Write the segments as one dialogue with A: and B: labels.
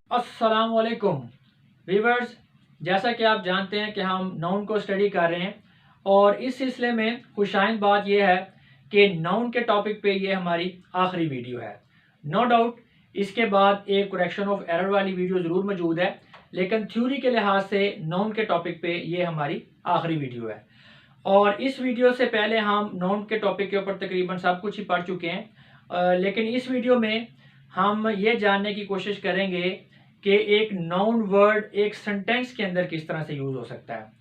A: अस्सलाम वालेकुम व्यूअर्स, जैसा कि आप जानते हैं कि हम नाउन को स्टडी कर रहे हैं और इस सिलसिले में खुशाइंद बात यह है कि नाउन के टॉपिक पे ये हमारी आखिरी वीडियो है। नो डाउट इसके बाद एक करेक्शन ऑफ एरर वाली वीडियो ज़रूर मौजूद है, लेकिन थ्योरी के लिहाज से नाउन के टॉपिक पे ये हमारी आखिरी वीडियो है। और इस वीडियो से पहले हम नाउन के टॉपिक के ऊपर तकरीबन सब कुछ ही पढ़ चुके हैं, लेकिन इस वीडियो में हम ये जानने की कोशिश करेंगे कि एक नाउन वर्ड एक सेंटेंस के अंदर किस तरह से यूज हो सकता है।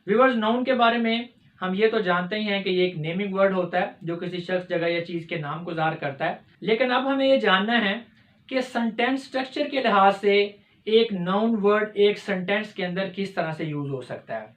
A: व्यूअर्स, नाउन के बारे में हम ये तो जानते ही हैं कि ये एक नेमिंग वर्ड होता है जो किसी शख्स, जगह या चीज के नाम को ज़ाहिर करता है, लेकिन अब हमें ये जानना है कि सेंटेंस स्ट्रक्चर के लिहाज से एक नाउन वर्ड एक सेंटेंस के अंदर किस तरह से यूज हो सकता है।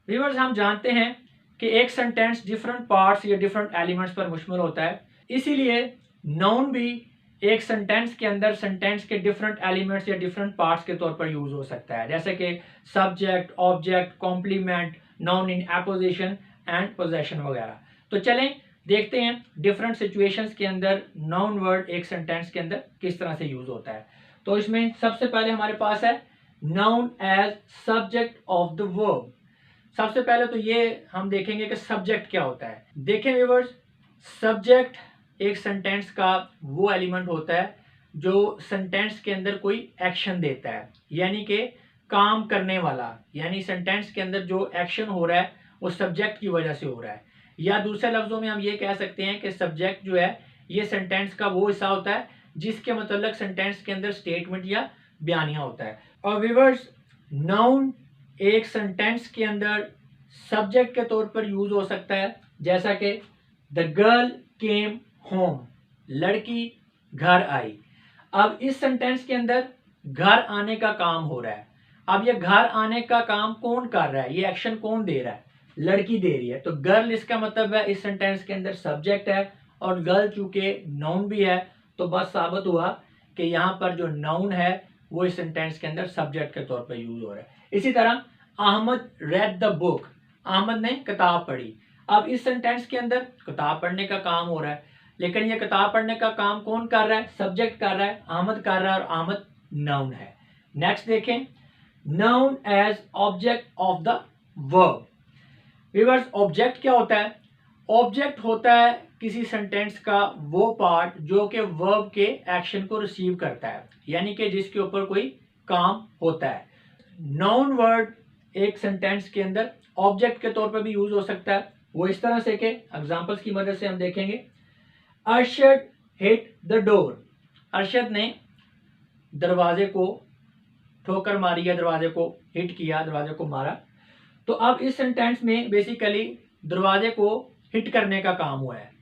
A: व्यूअर्स, हम जानते हैं कि एक सेंटेंस डिफरेंट पार्ट्स या डिफरेंट एलिमेंट्स पर मुश्तमिल होता है, इसीलिए नाउन भी एक सेंटेंस के अंदर सेंटेंस के डिफरेंट एलिमेंट्स या डिफरेंट पार्ट्स के तौर पर यूज हो सकता है, जैसे कि subject, object, complement, noun in apposition and possession वगैरह। तो चलें देखते हैं डिफरेंट सिचुएशंस के अंदर नाउन वर्ड एक सेंटेंस के अंदर किस तरह से यूज होता है। तो इसमें सबसे पहले हमारे पास है noun as subject of the verb. सबसे पहले तो ये हम देखेंगे कि सब्जेक्ट क्या होता है। देखें व्यूअर्स, सब्जेक्ट एक सेंटेंस का वो एलिमेंट होता है जो सेंटेंस के अंदर कोई एक्शन देता है, यानी कि काम करने वाला, यानी सेंटेंस के अंदर जो एक्शन हो रहा है वो सब्जेक्ट की वजह से हो रहा है। या दूसरे लफ्जों में हम ये कह सकते हैं कि सब्जेक्ट जो है ये सेंटेंस का वो हिस्सा होता है जिसके मतलब सेंटेंस के अंदर स्टेटमेंट या बयानिया होता है। और व्यूअर्स, नाउन एक सेंटेंस के अंदर सब्जेक्ट के तौर पर यूज हो सकता है, जैसा कि द गर्ल केम होम, लड़की घर आई। अब इस सेंटेंस के अंदर घर आने का काम हो रहा है। अब ये घर आने का काम कौन कर रहा है, ये एक्शन कौन दे रहा है, लड़की दे रही है। तो गर्ल इसका मतलब है इस सेंटेंस के अंदर सब्जेक्ट है, और गर्ल चूंकि नाउन भी है तो बस साबित हुआ कि यहाँ पर जो नाउन है वो इस सेंटेंस के अंदर सब्जेक्ट के तौर पर यूज हो रहा है। इसी तरह Ahmad read the book, Ahmad ने किताब पढ़ी। अब इस सेंटेंस के अंदर किताब पढ़ने का काम हो रहा है, लेकिन ये किताब पढ़ने का काम कौन कर रहा है, सब्जेक्ट कर रहा है, अहमद कर रहा है, और अहमद नाउन है। नेक्स्ट देखें, noun as object of the verb. Viewers, object क्या होता है? ऑब्जेक्ट होता है किसी सेंटेंस का वो पार्ट जो कि वर्ब के एक्शन को रिसीव करता है, यानी कि जिसके ऊपर कोई काम होता है। नाउन वर्ड एक सेंटेंस के अंदर ऑब्जेक्ट के तौर पर भी यूज हो सकता है। वो इस तरह से कि एग्जांपल्स की मदद से हम देखेंगे। Arshad hit the door, Arshad ने दरवाजे को ठोकर मारी या दरवाजे को हिट किया, दरवाजे को मारा। तो अब इस सेंटेंस में बेसिकली दरवाजे को हिट करने का काम हुआ है।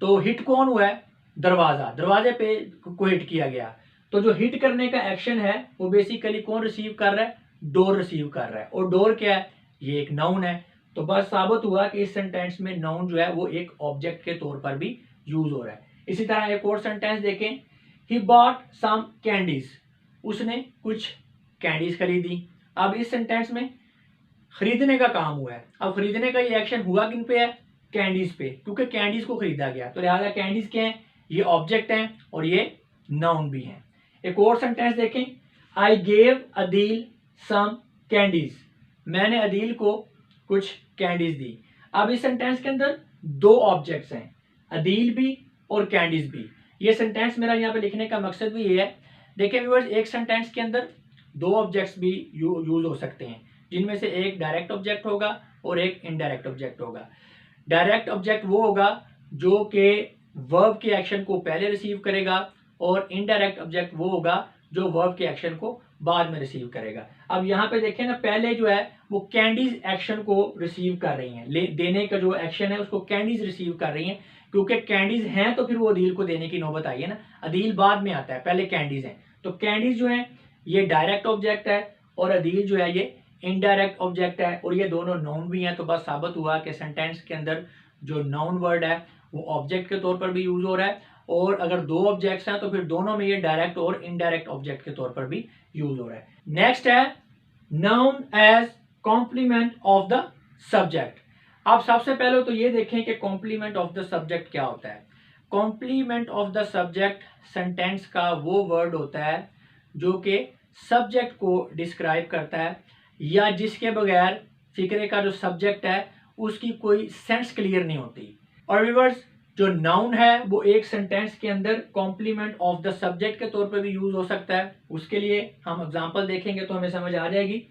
A: तो हिट कौन हुआ है? दरवाजा, दरवाजे पे को हिट किया गया। तो जो हिट करने का एक्शन है वो बेसिकली कौन रिसीव कर रहा है? डोर रिसीव कर रहा है। और डोर क्या है? ये एक नाउन है। तो बस साबित हुआ कि इस सेंटेंस में नाउन जो है वो एक ऑब्जेक्ट के तौर पर भी यूज हो रहा है। इसी तरह एक और सेंटेंस देखें, ही बॉट सम कैंडीज, उसने कुछ कैंडीज खरीदी। अब इस सेंटेंस में खरीदने का काम हुआ है। अब खरीदने का ये एक्शन हुआ किन पे है? कैंडीज पे, क्योंकि कैंडीज को खरीदा गया। तो लिहाजा कैंडीज क्या है? ये ऑब्जेक्ट हैं और ये नाउन भी हैं। एक और सेंटेंस देखें, I gave Adeel some candies, मैंने अदील को कुछ कैंडीज दी। अब इस सेंटेंस के अंदर दो ऑब्जेक्ट्स हैं, अदील भी और कैंडीज भी। ये सेंटेंस मेरा यहाँ पे लिखने का मकसद भी ये है। देखिए व्यूअर्स, एक सेंटेंस के अंदर दो ऑब्जेक्ट्स भी यूज हो सकते हैं, जिनमें से एक डायरेक्ट ऑब्जेक्ट होगा और एक इनडायरेक्ट ऑब्जेक्ट होगा। डायरेक्ट ऑब्जेक्ट वो होगा जो कि वर्ब के एक्शन को पहले रिसीव करेगा, और इनडायरेक्ट ऑब्जेक्ट वो होगा जो वर्ब के एक्शन को बाद में रिसीव करेगा। अब यहाँ पे देखें ना, पहले जो है वो कैंडीज एक्शन को रिसीव कर रही हैं, देने का जो एक्शन है उसको कैंडीज रिसीव कर रही हैं, क्योंकि कैंडीज हैं तो फिर वो अदील को देने की नौबत आई है ना। अदील बाद में आता है, पहले कैंडीज हैं। तो कैंडीज जो है ये डायरेक्ट ऑब्जेक्ट है और अदील जो है ये इनडायरेक्ट ऑब्जेक्ट है, और ये दोनों नाउन भी हैं। तो बस साबित हुआ कि सेंटेंस के अंदर जो नाउन वर्ड है वो ऑब्जेक्ट के तौर पर भी यूज हो रहा है, और अगर दो ऑब्जेक्ट्स हैं तो फिर दोनों में ये डायरेक्ट और इनडायरेक्ट ऑब्जेक्ट के तौर पर भी यूज हो रहा है। नेक्स्ट है noun as complement of the subject. अब सबसे पहले तो ये देखें कि कॉम्प्लीमेंट ऑफ द सब्जेक्ट क्या होता है। Complement of the subject sentence का वो वर्ड होता है जो कि सब्जेक्ट को डिस्क्राइब करता है या जिसके बगैर फिक्रे का जो सब्जेक्ट है उसकी कोई सेंस क्लियर नहीं होती। और व्यूअर्स, जो नाउन है वो एक सेंटेंस के अंदर कॉम्प्लीमेंट ऑफ द सब्जेक्ट के तौर पर भी यूज हो सकता है। उसके लिए हम एग्जांपल देखेंगे तो हमें समझ आ जाएगी।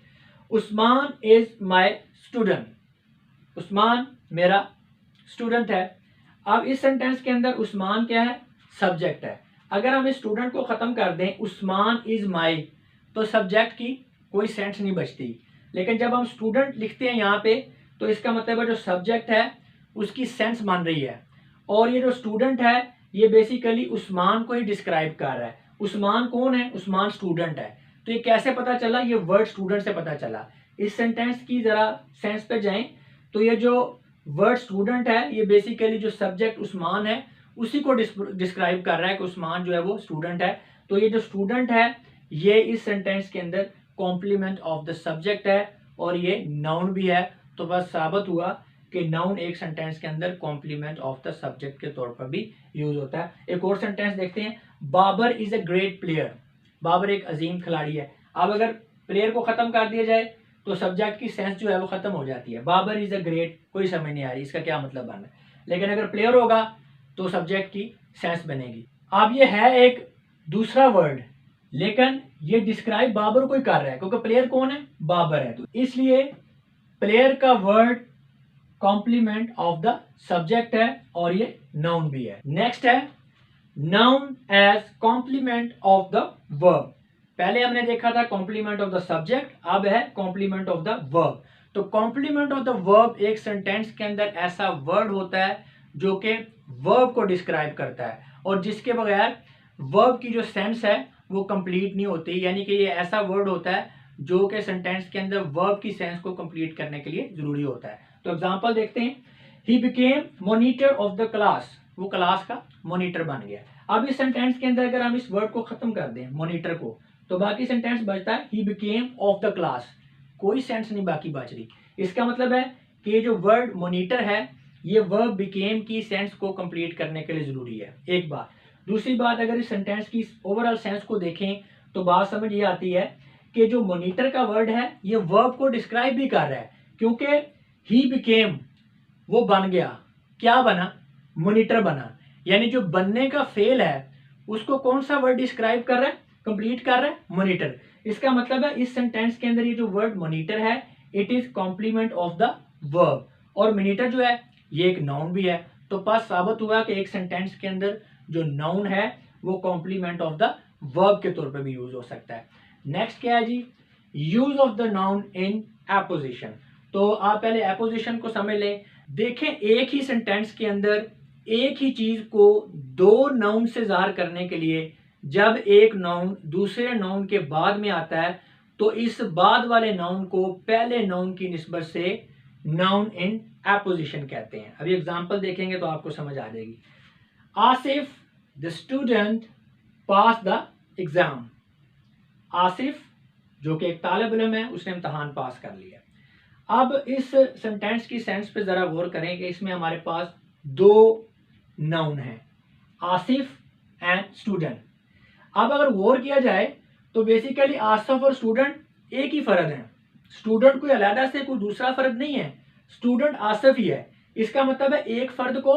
A: Usman is my student, Usman मेरा स्टूडेंट है। अब इस सेंटेंस के अंदर उस्मान क्या है? सब्जेक्ट है। अगर हम इस स्टूडेंट को खत्म कर दें उस्मान इज माय, तो सब्जेक्ट की कोई सेंस नहीं बचती। लेकिन जब हम स्टूडेंट लिखते हैं यहाँ पे, तो इसका मतलब है जो सब्जेक्ट है उसकी सेंस मान रही है, और ये जो स्टूडेंट है ये बेसिकली उस्मान को ही डिस्क्राइब कर रहा है। उस्मान कौन है? उस्मान स्टूडेंट है। तो ये कैसे पता चला? ये वर्ड स्टूडेंट से पता चला। इस सेंटेंस की जरा सेंस पे जाएं तो ये जो वर्ड स्टूडेंट है ये बेसिकली जो सब्जेक्ट उस्मान है उसी को डिस्क्राइब कर रहा है कि उस्मान जो है वो स्टूडेंट है। तो ये जो स्टूडेंट है ये इस सेंटेंस के अंदर कॉम्प्लीमेंट ऑफ द सब्जेक्ट है और ये नाउन भी है। तो बस साबित हुआ कि नाउन एक सेंटेंस के अंदर कॉम्प्लीमेंट ऑफ द सब्जेक्ट के तौर पर भी यूज होता है। एक और सेंटेंस देखते हैं, Babar is a great player. Babar एक अजीम खिलाड़ी है। अब अगर प्लेयर को खत्म कर दिया जाए तो सब्जेक्ट की सेंस जो है वो खत्म हो जाती है। बाबर इज अ ग्रेट, कोई समझ नहीं आ रही इसका क्या मतलब बन रहा है। लेकिन अगर प्लेयर होगा तो सब्जेक्ट की सेंस बनेगी। अब ये है एक दूसरा वर्ड, लेकिन ये डिस्क्राइब बाबर को ही कर रहा है क्योंकि प्लेयर कौन है? बाबर है। तो इसलिए प्लेयर का word complement of the subject है और ये नाउन भी है। नेक्स्ट है noun as complement of the verb. पहले हमने देखा था कॉम्प्लीमेंट ऑफ द सब्जेक्ट, अब है कॉम्प्लीमेंट ऑफ द वर्ब। तो कॉम्प्लीमेंट ऑफ द वर्ब एक सेंटेंस के अंदर ऐसा वर्ड होता है जो कि वर्ब को डिस्क्राइब करता है और जिसके बगैर वर्ब की जो सेंस है वो कंप्लीट नहीं होती। यानी कि ये ऐसा वर्ड होता है जो कि सेंटेंस के अंदर वर्ब की सेंस को कंप्लीट करने के लिए जरूरी होता है। तो एग्जांपल देखते हैं, he became monitor of the class, वो क्लास का मॉनिटर बन गया। अब इस सेंटेंस के अंदर अगर हम इस वर्ड को खत्म कर दें मॉनिटर को, तो बाकी सेंटेंस बचता है he became of the class, कोई सेंस नहीं बाकी बच रही। इसका मतलब है कि जो वर्ड मॉनिटर है ये वर्ब बिकेम की सेंस को कंप्लीट करने के लिए जरूरी है, एक बात। दूसरी बात, अगर इस सेंटेंस की ओवरऑल सेंस को देखें तो बात समझ ये आती है कि जो मॉनिटर का वर्ड है ये वर्ब को डिस्क्राइब भी कर रहा है, क्योंकि ही बिकेम वो बन गया, क्या बना? मॉनिटर बना। यानी जो बनने का फेल है उसको कौन सा वर्ड डिस्क्राइब कर रहा है, कंप्लीट कर रहा है? मॉनिटर। इसका मतलब है इस सेंटेंस के अंदर ये जो वर्ड मॉनिटर है it is complement of the verb, और मॉनिटर जो है ये एक नाउन भी है। तो बस साबित हुआ कि एक सेंटेंस के अंदर जो नाउन है वो कॉम्प्लीमेंट ऑफ द वर्ब के तौर पर भी यूज हो सकता है। नेक्स्ट क्या है जी? Use of the noun in apposition. तो आप पहले एपोजिशन को समझ लें। देखें, एक ही सेंटेंस के अंदर एक ही चीज को दो नाउन से ज़ाहिर करने के लिए जब एक नाउन दूसरे नाउन के बाद में आता है तो इस बाद वाले नाउन को पहले नाउन की निस्बत से नाउन इन एपोजिशन कहते हैं। अभी एग्जांपल देखेंगे तो आपको समझ आ जाएगी। Asif the student pass the exam. Asif जो कि एक तालिब इल्म है उसने इम्तहान पास कर लिया। अब इस सेंटेंस की सेंस पे जरा गौर करें कि इसमें हमारे पास दो नाउन हैं, आसिफ एंड स्टूडेंट। अब अगर गौर किया जाए तो बेसिकली आसिफ और स्टूडेंट एक ही फर्द है। स्टूडेंट कोई अलग से कोई दूसरा फर्द नहीं है, स्टूडेंट आसिफ ही है। इसका मतलब है एक फर्द को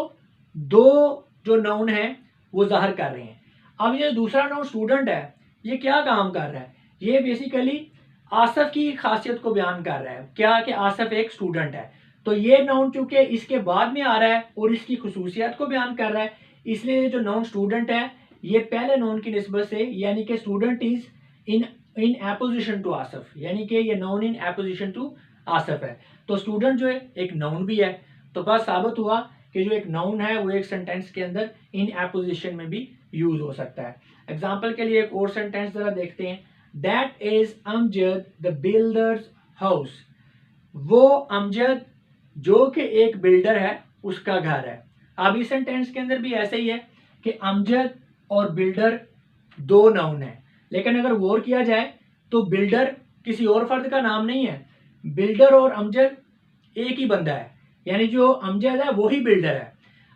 A: दो जो नाउन है वो जाहिर कर रहे हैं। अब ये दूसरा नाउन स्टूडेंट है, ये क्या काम कर रहा है? ये बेसिकली आसिफ की खासियत को बयान कर रहा है, क्या कि आसिफ एक स्टूडेंट है। तो ये नाउन चूंकि इसके बाद में आ रहा है और इसकी खुसूसियत को बयान कर रहा है, इसलिए जो नाउन स्टूडेंट है ये पहले नाउन की निस्बत से, यानी कि student is in apposition to Asif, यानी कि ये noun in apposition to Asif है। तो स्टूडेंट जो है एक नाउन भी है। तो बस साबित हुआ कि जो एक नाउन है वो एक सेंटेंस के अंदर इन एपोजिशन में भी यूज हो सकता है। एग्जाम्पल के लिए एक और सेंटेंस जरा देखते हैं। That is Amjad the builders house. वो अमजद जो कि एक बिल्डर है उसका घर है। अब इस सेंटेंस के अंदर भी ऐसे ही है कि अमजद और बिल्डर दो नाउन है, लेकिन अगर गौर किया जाए तो बिल्डर किसी और फर्द का नाम नहीं है। बिल्डर और अमजद एक ही बंदा है, यानी जो अमजद है वो ही बिल्डर है।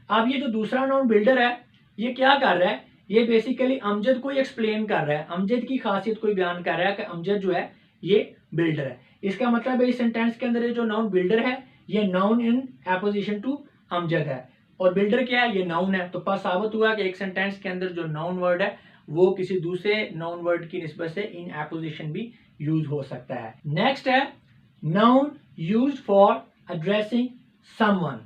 A: अब ये जो दूसरा नाउन बिल्डर है ये क्या कर रहा है, ये बेसिकली अमजद को एक्सप्लेन कर रहा है, अमजद की खासियत को बयान कर रहा है कि अमजद जो है ये बिल्डर है। इसका मतलब है इस सेंटेंस के अंदर ये जो नाउन बिल्डर है ये noun in apposition to Amjad है, और बिल्डर क्या है, ये नाउन है। तो पास साबित हुआ कि एक सेंटेंस के अंदर जो नाउन वर्ड है वो किसी दूसरे नाउन वर्ड की निस्बत से इन एपोजिशन भी यूज हो सकता है। नेक्स्ट है noun used for addressing someone.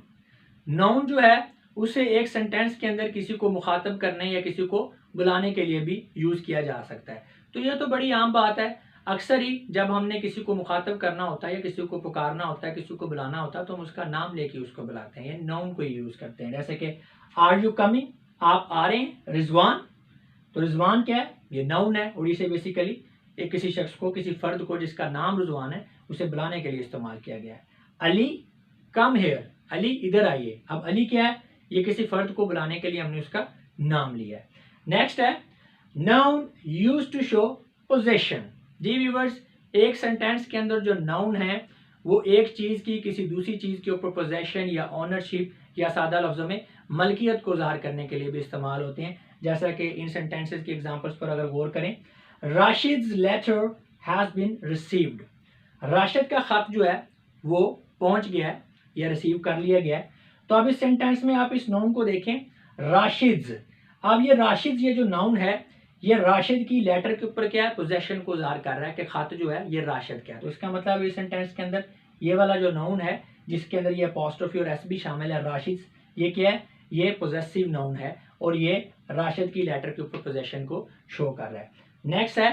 A: Noun जो है उसे एक सेंटेंस के अंदर किसी को मुखातब करने या किसी को बुलाने के लिए भी यूज किया जा सकता है। तो ये तो बड़ी आम बात है, अक्सर ही जब हमने किसी को मुखातब करना होता है या किसी को पुकारना होता है, किसी को बुलाना होता है, तो हम उसका नाम लेके उसको बुलाते हैं, या नाउन को यूज करते हैं। जैसे कि आर यू कमिंग, आप आ रहे हैं, रिजवान, तो रिजवान क्या है, ये नाउन है, और इसे बेसिकली एक किसी शख्स को, किसी फर्द को जिसका नाम रिजवान है उसे बुलाने के लिए इस्तेमाल किया गया है। अली कम हेयर, अली इधर आइए। अब अली क्या है, ये किसी फर्द को बुलाने के लिए हमने उसका नाम लिया है। नेक्स्ट है noun used to show possession. जी व्यूअर्स, एक सेंटेंस के अंदर जो नाउन है वो एक चीज की किसी दूसरी चीज के ऊपर पोजेशन या ऑनरशिप या सादा लफ्जों में मलकियत को ज़ाहिर करने के लिए भी इस्तेमाल होते हैं। जैसा कि इन सेंटेंसेस की एग्जांपल्स पर अगर गौर करें, Rashid's letter has been received, Rashid का खत जो है वो पहुंच गया है या रिसीव कर लिया गया है। तो अब इस सेंटेंस में आप इस नाउन को देखें, राशिद्स। अब ये राशिद, ये जो नाउन है ये राशिद की लेटर के ऊपर क्या है, पोजेशन को ज़ाहिर कर रहा है कि खत जो है ये राशिद का है। तो इसका मतलब इस सेंटेंस के अंदर ये वाला जो नाउन है जिसके अंदर ये अपॉस्ट्रोफी और एस भी शामिल है, राशिद, ये क्या है, ये पोजेसिव नाउन है और ये राशिद की लेटर के ऊपर पोजेशन को शो कर रहा है। नेक्स्ट है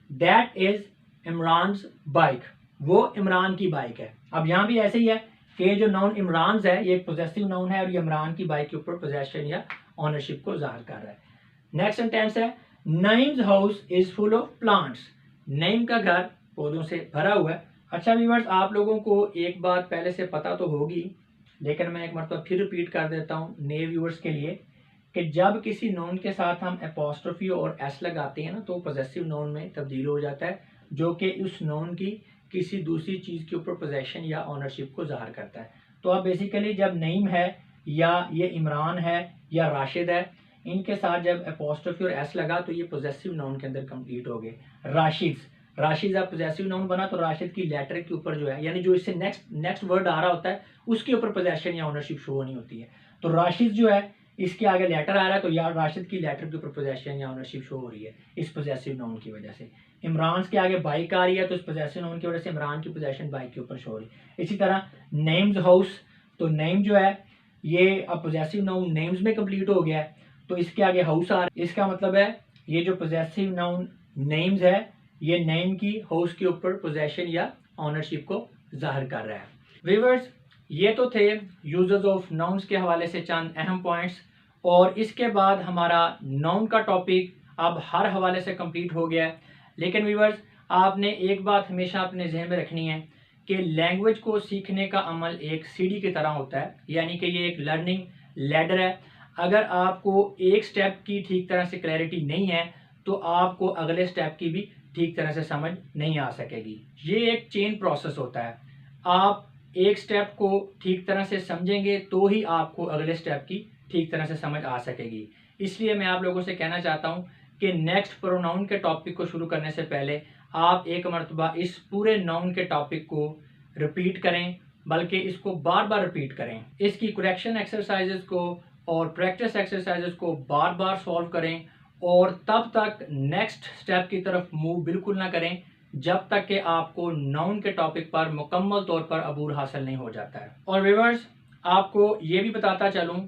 A: दैट इज इमरान्स बाइक, वो इमरान की बाइक है। अब यहाँ भी ऐसे ही है कि जो नाउन इमरान है ये पोजेसिव नाउन है और ये इमरान की बाइक के ऊपर पोजेशन या ऑनरशिप को जाहिर कर रहा है। नेक्स्ट सेंटेंस है Naeem's house is full of plants, Naeem का घर पौधों से भरा हुआ है। अच्छा व्यूअर्स, आप लोगों को एक बात पहले से पता तो होगी, लेकिन मैं एक मरतबा फिर रिपीट कर देता हूँ नए व्यूअर्स के लिए, कि जब किसी नाउन के साथ हम अपॉस्ट्रोफी और एस लगाते हैं ना तो पोजेसिव नाउन में तब्दील हो जाता है, जो कि उस नाउन की किसी दूसरी चीज़ के ऊपर पोजेशन या ऑनरशिप को ज़ाहिर करता है। तो अब बेसिकली जब नईम है या ये इमरान है या राशिद है, इनके साथ जब अपॉस्ट्रोफी और एस लगा तो ये पोजेसिव नाउन के अंदर कंप्लीट हो गए। राशिद, राशिद जब पोजेसिव नाउन बना तो राशिद की लेटर के ऊपर जो है, यानी जो इससे नेक्स्ट वर्ड आ रहा होता है उसके ऊपर पोजेशन या ऑनरशिप शो नहीं होती है। तो राशिद जो है इसके आगे लेटर आ रहा है तो यार राशिद की लेटर के ऊपर पोजेशन या ऑनरशिप शो हो रही है इस पोजेसिव नाउन की वजह से। इमरान के आगे बाइक आ रही है तो इस पोजेसिव नाउन की वजह से इमरान की पोजेशन बाइक के ऊपर शो हो रही है। इसी तरह नेम्स हाउस, तो नेम जो है ये अब पोजेसिव नाउन नेम्स में कंप्लीट हो गया है तो इसके आगे हाउस आ रहा है। इसका मतलब है ये जो पोजेसिव नाउन नेम्स है ये नेम की हाउस के ऊपर पोजेशन या ऑनरशिप को जाहिर कर रहा है। व्यूअर्स, ये तो थे यूजर्स ऑफ नाउन्स के हवाले से चंद अहम पॉइंट्स, और इसके बाद हमारा नाउन का टॉपिक अब हर हवाले से कंप्लीट हो गया है। लेकिन व्यूअर्स, आपने एक बात हमेशा अपने जहन में रखनी है कि लैंग्वेज को सीखने का अमल एक सीढ़ी की तरह होता है, यानी कि ये एक लर्निंग लैडर है। अगर आपको एक स्टेप की ठीक तरह से क्लैरिटी नहीं है तो आपको अगले स्टेप की भी ठीक तरह से समझ नहीं आ सकेगी। ये एक चेन प्रोसेस होता है, आप एक स्टेप को ठीक तरह से समझेंगे तो ही आपको अगले स्टेप की ठीक तरह से समझ आ सकेगी। इसलिए मैं आप लोगों से कहना चाहता हूँ कि नेक्स्ट प्रोनाउन के टॉपिक को शुरू करने से पहले आप एक मरतबा इस पूरे नाउन के टॉपिक को रिपीट करें, बल्कि इसको बार बार रिपीट करें, इसकी करेक्शन एक्सरसाइजेस को और प्रैक्टिस एक्सरसाइजेस को बार बार सॉल्व करें, और तब तक नेक्स्ट स्टेप की तरफ मूव बिल्कुल ना करें जब तक कि आपको नाउन के टॉपिक पर मुकम्मल तौर पर अबूर हासिल नहीं हो जाता है। और व्यूअर्स, आपको ये भी बताता चलूँ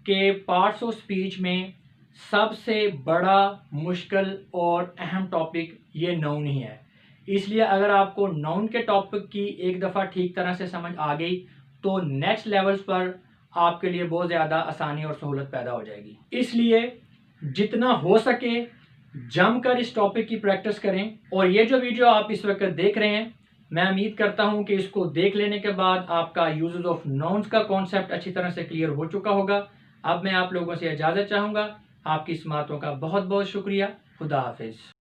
A: कि पार्ट्स ऑफ स्पीच में सबसे बड़ा, मुश्किल और अहम टॉपिक ये नाउन ही है। इसलिए अगर आपको नाउन के टॉपिक की एक दफ़ा ठीक तरह से समझ आ गई तो नेक्स्ट लेवल्स पर आपके लिए बहुत ज़्यादा आसानी और सहूलत पैदा हो जाएगी। इसलिए जितना हो सके जमकर इस टॉपिक की प्रैक्टिस करें। और ये जो वीडियो आप इस वक्त देख रहे हैं, मैं उम्मीद करता हूं कि इसको देख लेने के बाद आपका यूजेस ऑफ नाउन्स का कॉन्सेप्ट अच्छी तरह से क्लियर हो चुका होगा। अब मैं आप लोगों से इजाज़त चाहूँगा। आपकी समातों का बहुत बहुत शुक्रिया। खुदा हाफिज़।